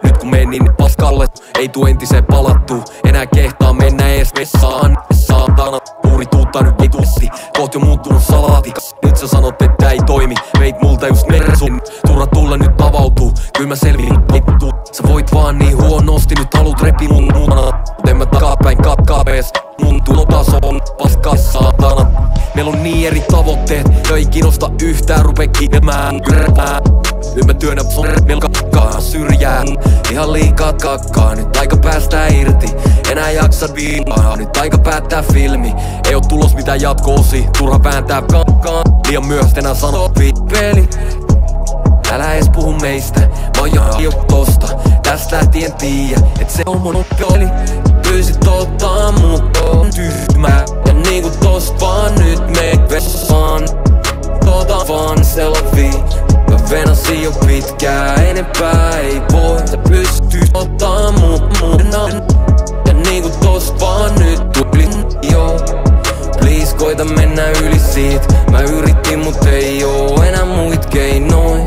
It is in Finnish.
Nyt kun menin paskalle, ei tuu entiseen palattu. Enää kehtaa mennä ees vessaan. Saatana, puuri tuuttaa nyt vitussi. Koht jo muuttunut salaatikas. Nyt sä sanot, että ei toimi. Veit multa just mersun. Turha tulla nyt avautuu. Kyllä mä selviin vittu. Sä voit vaan niin huonosti. Nyt haluut repi mun mukana. Mut en mä takapäin katkaapes. Mun tulotaso on paskaa saatana. Meillä on niin eri tavoitteet. Ja ei kiinnosta yhtään rupee kiemään. Nyt mä työnnän melkakkaa syrjään. Ihan liikaa kakkaa, nyt aika päästää irti. Enää jaksa viimaa, nyt aika päättää filmi. Ei oo tulos mitään jatko-osi, turha vääntää kakkaa. Liian myöhäistä enää sanoo peli. Älä ees puhu meistä, mä oon jo tosta. Tästä lähtien tiiä, et se on mun peli. Pyysit ottaa mut on tyhmää. Ja niinku tosta vaan nyt meet vessaan. Vaan selfie. Mä venasin jo pitkään, enempää ei voi. Sä pystyt ottaa mut munan. Ja niinku tosta vaan nyt tuli joo. Please koita mennä yli siitä. Mä yritin mut ei oo enää muit keinoin.